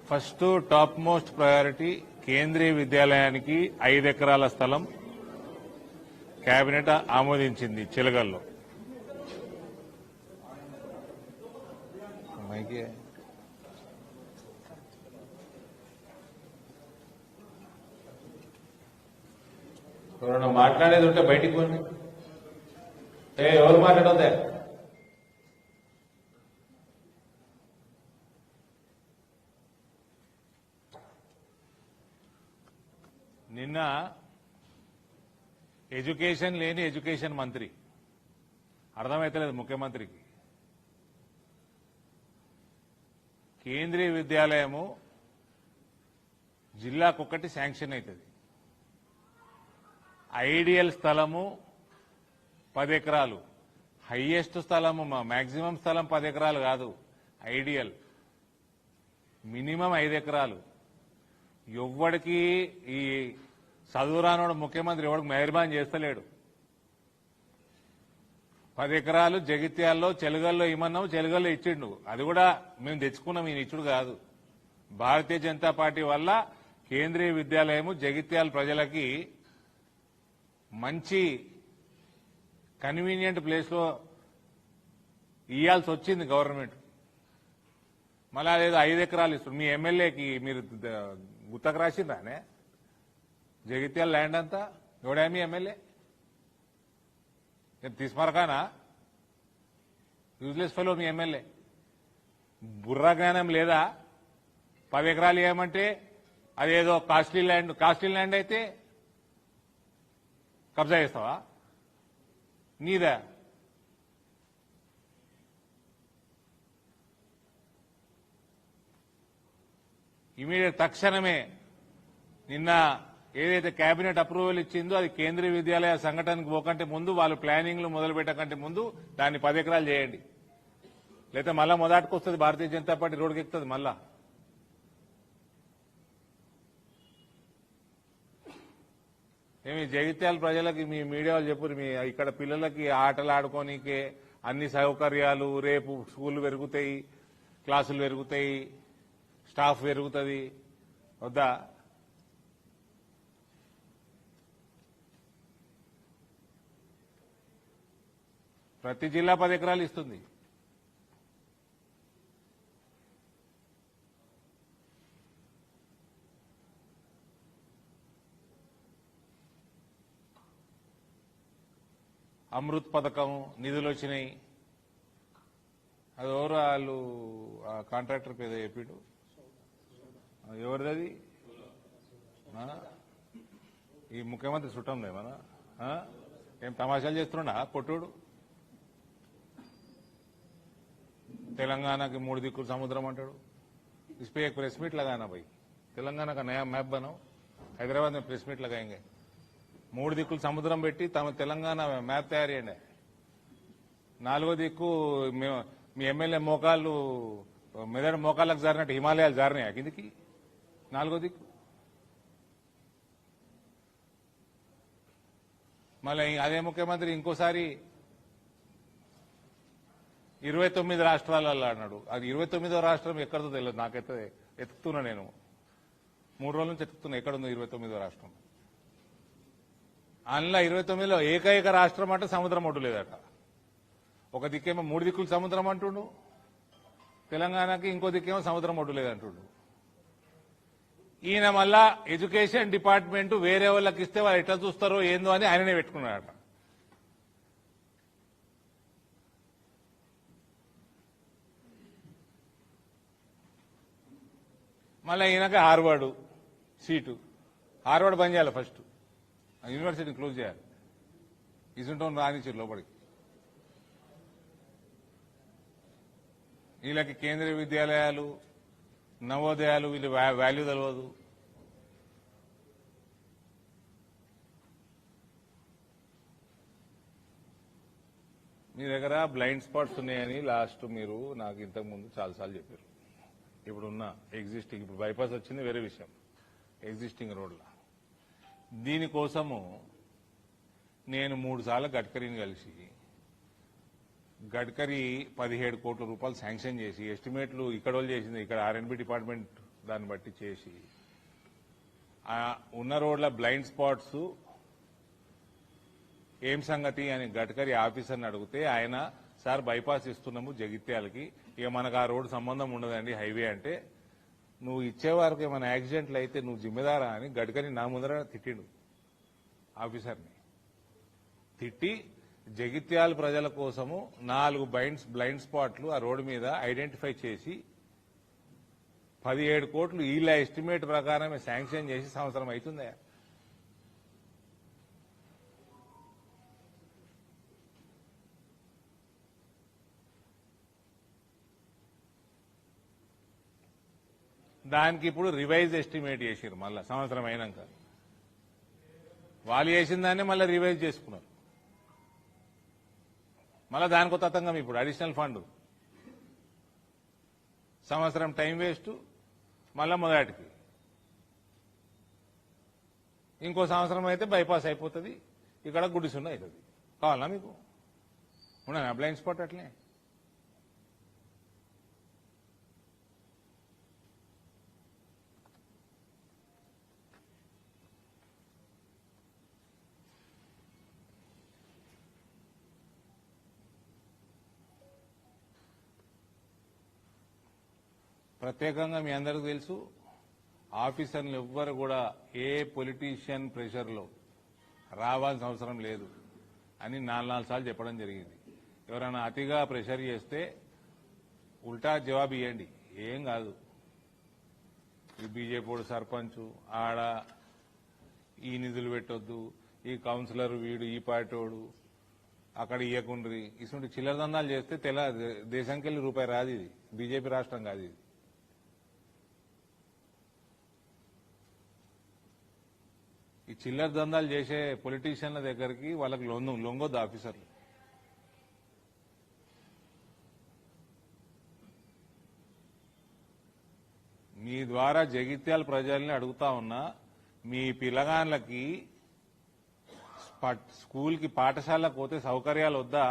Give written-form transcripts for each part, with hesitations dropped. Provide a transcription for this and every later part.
First top most priority కేంద్రీయ విద్యాలయానికి 5 ఎకరాల స్థలం కేబినెట్ ఆమోదించింది చిలగల్లో. ఎవరన్నా మాట్లాడేది ఉంటే బయటికి పోండి. ఎవరు మాట్లాడొద్దే. నిన్న ఎడ్యుకేషన్ లేని ఎడ్యుకేషన్ మంత్రి అర్థమైతలేదు ముఖ్యమంత్రికి. కేంద్రీయ విద్యాలయము జిల్లాకొక్కటి శాంక్షన్ అవుతుంది. ఐడియల్ స్థలము 10 ఎకరాలు, హైయెస్ట్ స్థలము మాక్సిమం స్థలం 10 ఎకరాలు కాదు, ఐడియల్ మినిమం 5 ఎకరాలు. ఎవ్వడికి ఈ చదువురానోడు ముఖ్యమంత్రి ఎవడికి మెహర్బాన్ చేస్తలేడు. 10 ఎకరాలు జగిత్యాల్లో చెలుగల్లో ఇమ్మన్నాము, చెలుగల్లో ఇచ్చిండు. అది కూడా మేము తెచ్చుకున్నాం, ఈయన ఇచ్చుడు కాదు. భారతీయ జనతా పార్టీ వల్ల కేంద్రీయ విద్యాలయము జగిత్యాల ప్రజలకి మంచి కన్వీనియంట్ ప్లేస్ లో ఇయ్యాల్సి వచ్చింది గవర్నమెంట్. మళ్ళీ అదేదో 5 ఎకరాలు ఇస్తుంది. మీ ఎమ్మెల్యేకి మీరు గుత్తకు రాసిందానే జగిత్యాల ల్యాండ్ అంతా? ఎవడా మీ ఎమ్మెల్యే? తీసుమరకానా? యూజ్లెస్ ఫెలో మీ ఎమ్మెల్యే. బుర్రా జ్ఞానం లేదా? 10 ఎకరాలు ఏమంటే అదేదో కాస్ట్లీ ల్యాండ్ అయితే కబ్జా చేస్తావా? నీదా? ఇమీడియట్ తక్షణమే నిన్న ఏదైతే కేబినెట్ అప్రూవల్ ఇచ్చిందో అది కేంద్రీయ విద్యాలయ సంఘటనకు పోకంటే ముందు, వాళ్ళు ప్లానింగ్లు మొదలు పెట్టకంటే ముందు దాన్ని 10 ఎకరాలు చేయండి. లేకపోతే మళ్ళా మొదటికి వస్తుంది భారతీయ జనతా పార్టీ రోడ్డుకి ఎక్కుతుంది మళ్ళా. ఏమి జగిత్యాల ప్రజలకి మీ మీడియా వాళ్ళు చెప్పు, మీ ఇక్కడ పిల్లలకి ఆటలు ఆడుకోనికే అన్ని సౌకర్యాలు, రేపు స్కూళ్లు పెరుగుతాయి, క్లాసులు పెరుగుతాయి, స్టాఫ్ పెరుగుతుంది వద్దా? ప్రతి జిల్లా 10 ఎకరాలు ఇస్తుంది. అమృత్ పథకం నిధులు వచ్చినాయి. అది ఎవరు వాళ్ళు కాంట్రాక్టర్ పేద చెప్పాడు, ఎవరిది? ఈ ముఖ్యమంత్రి చుట్టం లేమన్నా? ఏం తమాషాలు చేస్తున్నా పొట్టుడు? తెలంగాణకి 3 దిక్కులు సముద్రం అంటాడు. इस पे एक प्रेस मीट लगाना भाई, तेलंगाना का नया मैप बनाओ, हैदराबाद में प्रेस मीट लगाएंगे. 3 దిక్కులు సముద్రం పెట్టి తమ తెలంగాణ మ్యాప్ తయారు చేయండి. 4వ దిక్కు మీ ఎమ్మెల్యే మోకాళ్ళు మెదడు మోకాళ్ళకు జారినట్టు హిమాలయాలు జారినాయా కిందికి? 4వ దిక్కు. మళ్ళీ అదే ముఖ్యమంత్రి ఇంకోసారి 29 రాష్ట్రాలలో అన్నాడు. అది 29వ రాష్ట్రం ఎక్కడితో తెలియదు నాకైతే. ఎత్తుతున్నా నేను 3 రోజుల నుంచి ఎత్తుతున్నా ఎక్కడుందో 29వ రాష్ట్రం. అందులో 29లో ఏకైక రాష్ట్రం అంటే సముద్రం ఒడ్డు లేదట. ఒక దిక్కేమో 3 దిక్కులు సముద్రం అంటుండు తెలంగాణకి, ఇంకో దిక్కేమో సముద్రం ఒడ్డు లేదంటుండు. ఈయన మళ్ళా ఎడ్యుకేషన్ డిపార్ట్మెంట్ వేరే వాళ్ళకి ఇస్తే వాళ్ళు ఎట్లా చూస్తారో ఏందో అని ఆయననే పెట్టుకున్నాడట. మళ్ళీ ఈయనకి హార్వర్డ్ సీటు. హార్వర్డ్ బంద్ చేయాలి ఫస్ట్, యూనివర్సిటీని క్లోజ్ చేయాలి. ఇసుంటోని రానిచ్చారు లోపలికి. వీళ్ళకి కేంద్రీయ విద్యాలయాలు, నవోదయాలు వీళ్ళు వాల్యూ తెలియదు. మీ దగ్గర బ్లైండ్ స్పాట్స్ ఉన్నాయని లాస్ట్ మీరు నాకు ఇంతకుముందు చాలాసార్లు చెప్పారు. ఇప్పుడున్న ఎగ్జిస్టింగ్, ఇప్పుడు బైపాస్ వచ్చింది వేరే విషయం, ఎగ్జిస్టింగ్ రోడ్ల దీనికోసము నేను 3 సార్లు గడ్కరీని కలిసి గడ్కరీ 17 కోట్ల రూపాయలు శాంక్షన్ చేసి ఎస్టిమేట్లు ఇక్కడ వాళ్ళు చేసింది, ఇక్కడ ఆర్ఎండ్బి డిపార్ట్మెంట్ దాన్ని బట్టి చేసి ఉన్న రోడ్ల బ్లైండ్ స్పాట్స్ ఏం సంగతి అని గడ్కరీ ఆఫీసర్ని అడిగితే ఆయన సార్ బైపాస్ ఇస్తున్నాము జగిత్యాలకి, ఇక మనకు ఆ రోడ్డు సంబంధం ఉండదండి హైవే అంటే, నువ్వు ఇచ్చేవారికి ఏమైనా యాక్సిడెంట్లు అయితే నువ్వు జిమ్మెదారా అని గడ్కరీ నా ముందర తిట్టిండు ఆఫీసర్ని. తిట్టి జగిత్యాల ప్రజల కోసము 4 బ్లైండ్ స్పాట్లు ఆ రోడ్డు మీద ఐడెంటిఫై చేసి 17 కోట్లు వీళ్ళ ఎస్టిమేట్ ప్రకారమే శాంక్షన్ చేసి సంవత్సరం అవుతుందా? దానికి ఇప్పుడు రివైజ్ ఎస్టిమేట్ చేసారు మళ్ళా సంవత్సరం అయినాక. వాళ్ళు చేసిన దాన్ని మళ్ళీ రివైజ్ చేసుకున్నారు. మళ్ళీ దానికో తతంగం ఇప్పుడు అడిషనల్ ఫండ్, సంవత్సరం టైం వేస్ట్, మళ్ళా మొదటికి ఇంకో సంవత్సరం అయితే బైపాస్ అయిపోతుంది, ఇక్కడ గుడిసున్న అవుతుంది. కావాలా మీకు? ఉన్నాను బ్లైండ్ స్పాట్ అట్లే. ప్రత్యేకంగా మీ అందరికీ తెలుసు, ఆఫీసర్లు ఎవ్వరు కూడా ఏ పొలిటీషియన్ ప్రెషర్లో రావాల్సిన అవసరం లేదు అని 4 సార్లు చెప్పడం జరిగింది. ఎవరైనా అతిగా ప్రెషర్ చేస్తే ఉల్టా జవాబు ఇవ్వండి, ఏం కాదు. ఈ బీజేపీ సర్పంచ్ ఆడ ఈ నిధులు పెట్టొద్దు, ఈ కౌన్సిలర్ వీడు ఈ పార్టీవాడు అక్కడ ఇయ్యకుండ్రి, ఇటువంటి చిల్లర దందాలు చేస్తే దేశానికి వెళ్ళి రూపాయి రాదు. ఇది బీజేపీ రాష్ట్రం కాదు. ఇది ఈ చిల్లర దందాలు చేసే పొలిటీషియన్ల దగ్గరికి వాళ్ళకి లొంగొద్దు ఆఫీసర్లు. మీ ద్వారా జగిత్యాల ప్రజల్ని అడుగుతా ఉన్నా, మీ పిల్లగాళ్ళకి స్కూల్కి పాఠశాలకు పోతే సౌకర్యాలు వద్దా?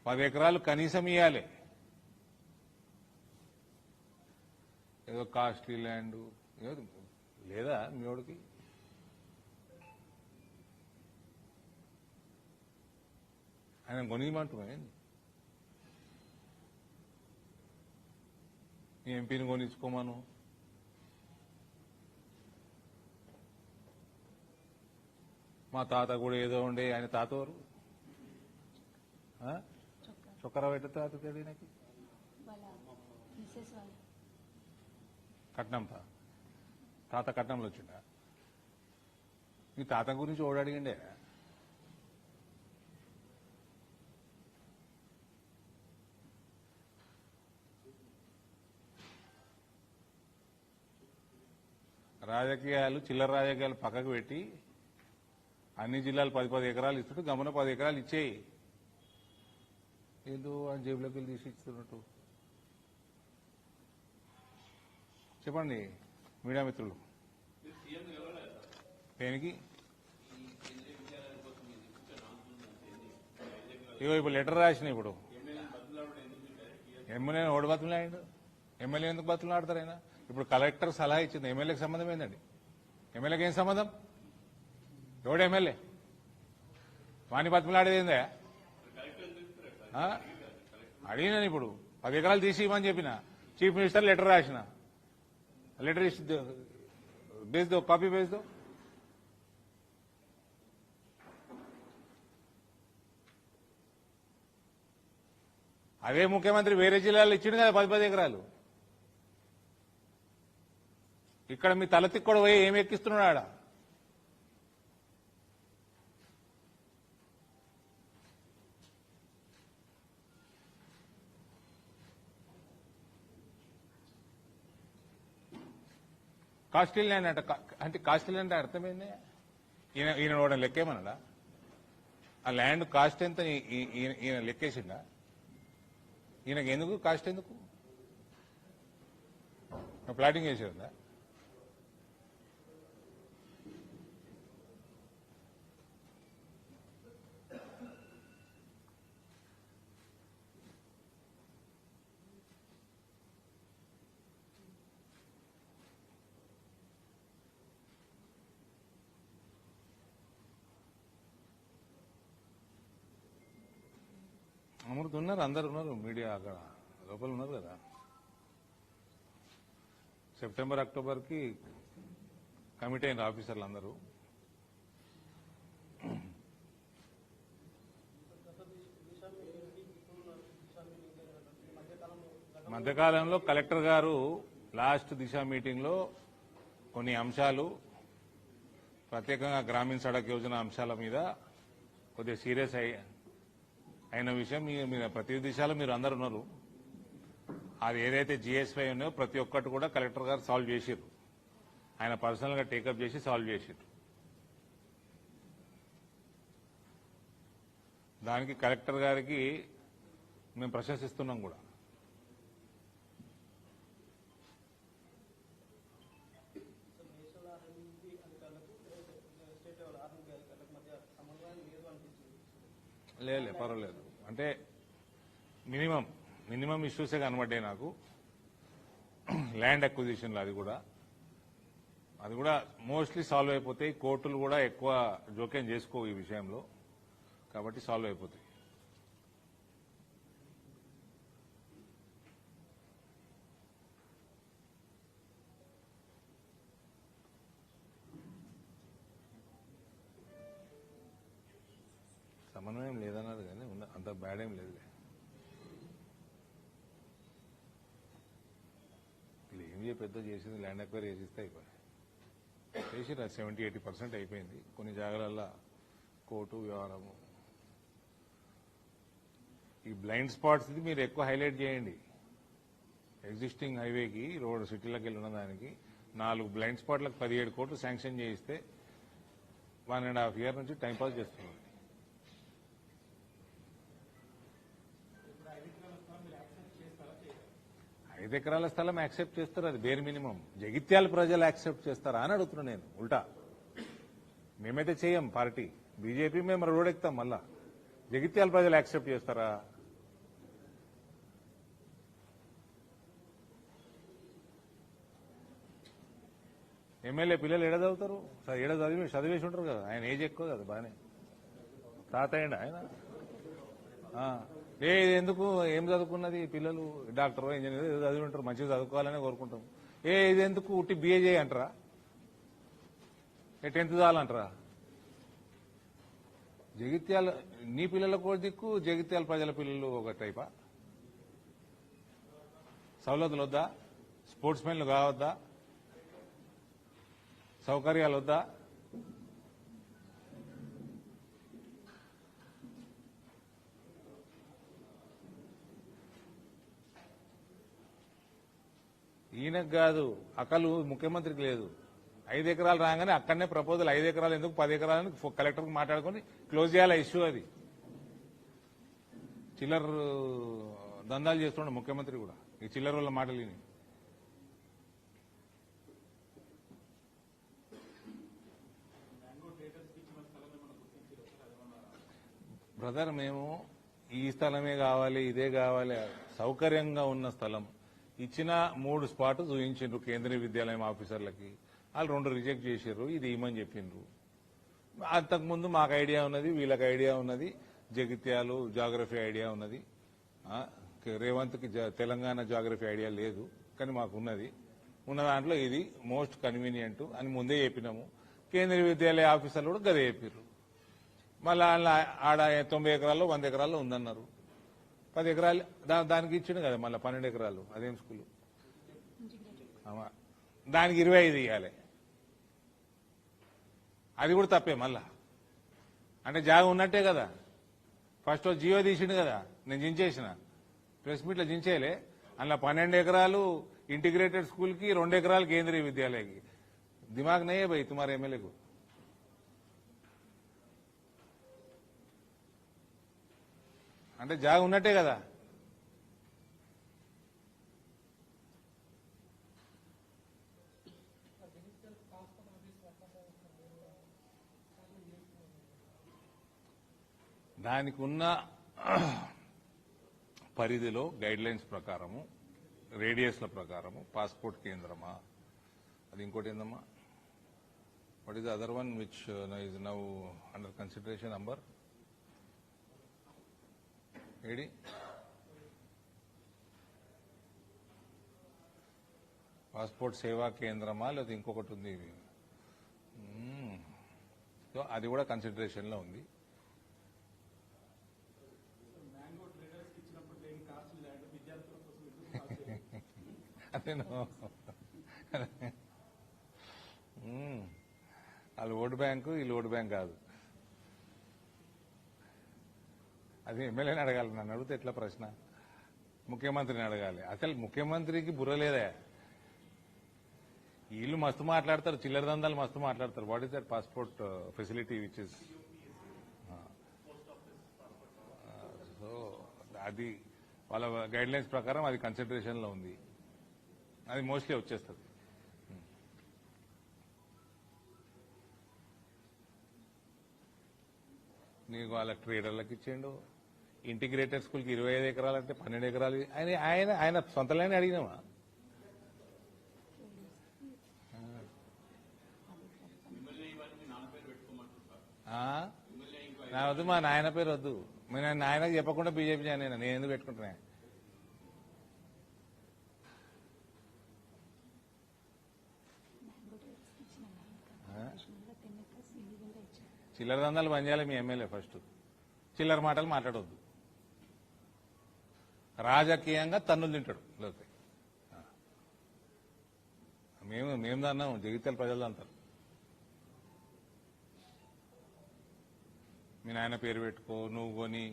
పది ఎకరాలు కనీసం ఇవ్వాలి. ఏదో కాస్ట్లీ ల్యాండ్ లేదా మీ వాడికి? ఆయన కొనియమంటున్నాయి. నీ ఎంపీని కొనిచ్చుకోమను. మా తాత కూడా ఏదో ఉండే. ఆయన తాత ఎవరు? చొక్కరా పెట్ట తాత తెలియనకి కట్నం తాత కట్నంలో వచ్చిండా? మీ తాత గురించి ఓడడిగిండే. రాజకీయాలు, చిల్లర రాజకీయాలు పక్కకు పెట్టి అన్ని జిల్లాలు 10 ఎకరాలు ఇస్తుంటే గమన 10 ఎకరాలు ఇచ్చేయి. ఏదో అని జేబులోకి వెళ్ళి తీసి ఇస్తున్నట్టు. చెప్పండి మీడియా మిత్రులు, దేనికి? ఇగో ఇప్పుడు లెటర్ రాసిన. ఇప్పుడు ఎమ్మెల్యే ఓడి బతులాడు. ఎమ్మెల్యే ఎందుకు బతులాడతారు ఆయన? ఇప్పుడు కలెక్టర్ సలహా ఇచ్చింది. ఎమ్మెల్యేకి సంబంధం ఏందండి? ఎమ్మెల్యేకి ఏం సంబంధం? ఎవడు ఎమ్మెల్యే? వాణి బతులాడేది ఏందా? అడిగినాను. ఇప్పుడు 10 ఎకరాలు తీసి ఇవ్వమని చెప్పిన. చీఫ్ మినిస్టర్ లెటర్ రాసిన. लेटर भेज दो, कॉपी भेज दो. అదే ముఖ్యమంత్రి వేరే జిల్లాలో ఇచ్చిండు కదా 10 ఎకరాలు. ఇక్కడ మీ తలతిక్కడు పోయి ఏమి ఎక్కిస్తున్నాడు ఆడ? కాస్ట్లీ ల్యాండ్ అంటే కాస్ట్లీ ల్యాండ్ అర్థమైంది. ఈయన వాడు లెక్కేమన్నాడా? ఆ ల్యాండ్ కాస్ట్ ఎంత ఈయన లెక్కేసిండా? ఈయనకి ఎందుకు కాస్ట్? ఎందుకు ప్లాటింగ్ చేసేదా? అమృత ఉన్నారు, అందరు ఉన్నారు, మీడియా అక్కడ లోపల ఉన్నారు కదా. సెప్టెంబర్ అక్టోబర్కి కమిటీ అయిన ఆఫీసర్లు అందరూ. మధ్యకాలంలో కలెక్టర్ గారు లాస్ట్ దిశ మీటింగ్లో కొన్ని అంశాలు, ప్రత్యేకంగా గ్రామీణ సడక్ యోజన అంశాల మీద కొద్దిగా సీరియస్ అయిన విషయం మీరు ప్రతి దిశలో మీరు అందరు ఉన్నారు. అది ఏదైతే జిఎస్వై ఉన్నాయో ప్రతి ఒక్కటి కూడా కలెక్టర్ గారు సాల్వ్ చేసిర్రు. ఆయన పర్సనల్ గా టేకప్ చేసి సాల్వ్ చేసిర్రు. దానికి కలెక్టర్ గారికి మేము ప్రశంసిస్తున్నాం కూడా. లేదు పర్వాలేదు, అంటే మినిమం ఇష్యూసే కనబడ్డాయి నాకు. ల్యాండ్ అక్విజిషన్లో అది కూడా మోస్ట్లీ సాల్వ్ అయిపోతాయి. కోర్టులు కూడా ఎక్కువ జోక్యం చేసుకోవు ఈ విషయంలో, కాబట్టి సాల్వ్ అయిపోతాయి. సమన్వయం లేదన్నారు కానీ అంత బ్యాడ్ ఏం లేదులే. వీళ్ళు ఏం పెద్ద చేసింది, ల్యాండ్ ఎక్వైరీ చేసిస్తే అయిపోయి చేసి 70-80% అయిపోయింది. కొన్ని జాగాలలో కోర్టు వ్యవహారము. ఈ బ్లైండ్ స్పాట్స్ మీరు ఎక్కువ హైలైట్ చేయండి. ఎగ్జిస్టింగ్ హైవేకి రోడ్ సిటీలోకి వెళ్ళిన దానికి 4 బ్లైండ్ స్పాట్లకు 17 కోట్లు శాంక్షన్ చేయిస్తే 1.5 year నుంచి టైంపాస్ చేస్తున్నారు. ఐదు ఎకరాల స్థలం యాక్సెప్ట్ చేస్తారు, అది బేర్ మినిమం. జగిత్యాల ప్రజలు యాక్సెప్ట్ చేస్తారా అని అడుగుతున్నా నేను ఉల్టా. మేమైతే చేయం, పార్టీ బీజేపీ మేము రోడ్ ఎక్కుతాం. మళ్ళా జగిత్యాల ప్రజలు యాక్సెప్ట్ చేస్తారా? ఎమ్మెల్యే పిల్లలు ఏడ చదువుతారు? ఏడ చదివేసి ఉంటారు కదా. ఆయన ఏజ్ ఎక్కువ కదా, బాగానే తాతయ్యండి ఆయన. ఇది ఎందుకు, ఏం చదువుకున్నది పిల్లలు? డాక్టర్, ఇంజనీర్ ఏదో చదివి ఉంటారు, మంచిగా చదువుకోవాలనే కోరుకుంటాం. ఇది ఎందుకు ఉట్టి బిఏ చేయంటారా? 10th చాలంటారా? జగిత్యాల నీ పిల్లలకు దిక్కు, జగిత్యాల ప్రజల పిల్లలు ఒక టైపా? సౌలతులు వద్దా? స్పోర్ట్స్ మెన్లు కావద్దా? సౌకర్యాలు వద్దా? ఈయనకు కాదు, అకలు ముఖ్యమంత్రికి లేదు. 5 ఎకరాలు రాగానే అక్కడనే ప్రపోజల్ 5 ఎకరాలు ఎందుకు 10 ఎకరాలని కలెక్టర్కి మాట్లాడుకుని క్లోజ్ చేయాలి ఇష్యూ. అది చిల్లర దందాలు చేస్తుండే ముఖ్యమంత్రి కూడా, ఈ చిల్లర వల్ల మాటలు విని. బ్రదర్, మేము ఈ స్థలమే కావాలి, ఇదే కావాలి, సౌకర్యంగా ఉన్న స్థలం ఇచ్చిన 3 స్పాట్ చూపించారు కేంద్రీయ విద్యాలయం ఆఫీసర్లకి. వాళ్ళు 2 రిజెక్ట్ చేశారు. ఇది ఇవ్వమని చెప్పిండ్రు. అంతకుముందు మాకు ఐడియా ఉన్నది, వీళ్ళకి ఐడియా ఉన్నది, జగిత్యాలు జాగ్రఫీ ఐడియా ఉన్నది. రేవంత్కి తెలంగాణ జాగ్రఫీ ఐడియా లేదు, కానీ మాకు ఉన్న దాంట్లో ఇది మోస్ట్ కన్వీనియంట్ అని ముందే చెప్పినాము. కేంద్రీయ విద్యాలయ ఆఫీసర్లు కూడా గదే చెప్పారు. మళ్ళీ ఆడ 90 ఎకరాల్లో 100 ఎకరాల్లో ఉందన్నారు. 10 ఎకరాలు దానికి ఇచ్చిండు కదా, మళ్ళీ 12 ఎకరాలు. అదేం స్కూలు? దానికి 25 ఇవ్వాలి. అది కూడా తప్పే మళ్ళా. అంటే జాగా ఉన్నట్టే కదా. ఫస్ట్ జియో తీసిండు కదా, నేను జించేసిన ప్రెస్ మీట్లో జించేయలే. అందులో 12 ఎకరాలు ఇంటిగ్రేటెడ్ స్కూల్కి, 2 ఎకరాలు కేంద్రీయ విద్యాలయకి. దిమాగ్ నయ్యే భయ్ తుమారు ఎమ్మెల్యేకు. అంటే జాగా ఉన్నట్టే కదా. దానికి ఉన్న పరిధిలో గైడ్ లైన్స్ ప్రకారము, రేడియస్ల ప్రకారము పాస్పోర్ట్ కేంద్రమా, అది ఇంకోటి ఏందమ్మా, what is the other one which is now under consideration number AD passport సేవా కేంద్రమా లేదా ఇంకొకటి ఉంది ఇది. సో అది కూడా కన్సిడరేషన్లో ఉంది. అదేను వాళ్ళు ఓటు బ్యాంకు వీళ్ళు ఓటు బ్యాంక్ కాదు. అది ఎమ్మెల్యేని అడగాలి, నన్ను అడిగితే ఎట్లా ప్రశ్న? ముఖ్యమంత్రిని అడగాలి. అసలు ముఖ్యమంత్రికి బుర్ర లేదా? వీళ్ళు మస్తు మాట్లాడతారు, చిల్లర దందాలు మస్తు మాట్లాడతారు. What is that passport facility which is so అది వాళ్ళ గైడ్ లైన్స్ ప్రకారం అది కన్సిడరేషన్ లో ఉంది. అది మోస్ట్లీ వచ్చేస్తుంది. నీకు వాళ్ళ ట్రేడర్లకు ఇచ్చేయండు. ఇంటిగ్రేటెడ్ స్కూల్కి 25 ఎకరాలంటే 12 ఎకరాలు ఆయన ఆయన ఆయన సొంత ల్యాండ్ అడిగినామా? నా వద్దు, మా నాయన పేరు వద్దు. నేను నాయనకు చెప్పకుండా బీజేపీ జాయిన్ అయినా, నేను ఎందుకు పెట్టుకుంటున్నా? చిల్లర దందాలు బంద్ చేయాలి మీ ఎమ్మెల్యే. ఫస్ట్ చిల్లర మాటలు మాట్లాడవద్దు. రాజకీయంగా తన్నులు తింటాడు. లేకపోతే మేము దన్నాం, జగిత్యాల ప్రజలు అంటారు. మీ నాయన పేరు పెట్టుకో, నువ్వు కొని,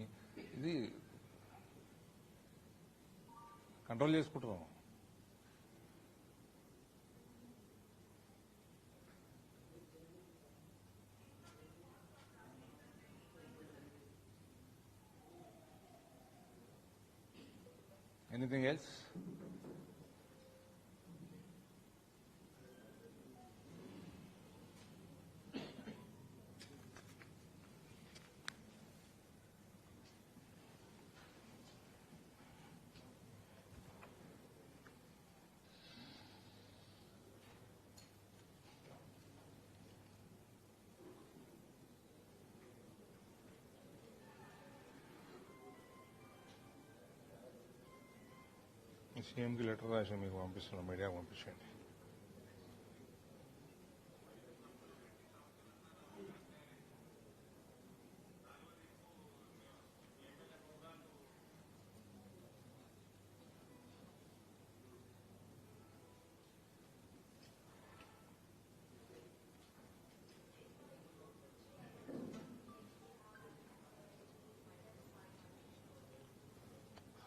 ఇది కంట్రోల్ చేసుకుంటున్నావు. Anything else? సీఎంకి లెటర్ రాసి మీకు పంపిస్తున్నాం, మీడియాకు పంపించండి.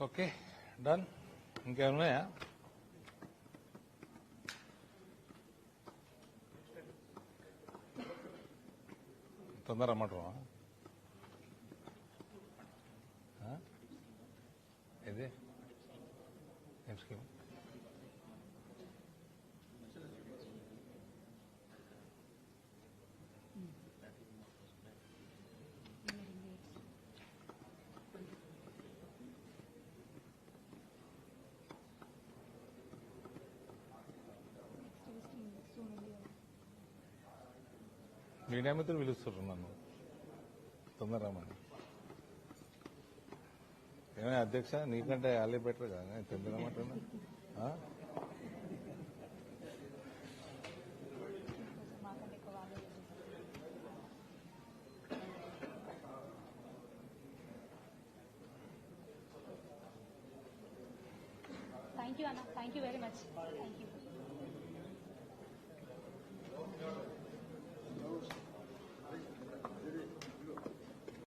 Okay, done. ఇంకేమున్నాయా? తొందర రమ్మంటావా? ఇది ఏం స్కీమ్? మీడియా మిత్రులు పిలుస్తున్నారు నన్ను, తొందర రమ్మని. ఏమైనా అధ్యక్ష, నీకంటే వాళ్ళే బెటర్ కదా, తొందర రమ్మంటున్నా. Thank you, Anna. Thank you very much. Thank you.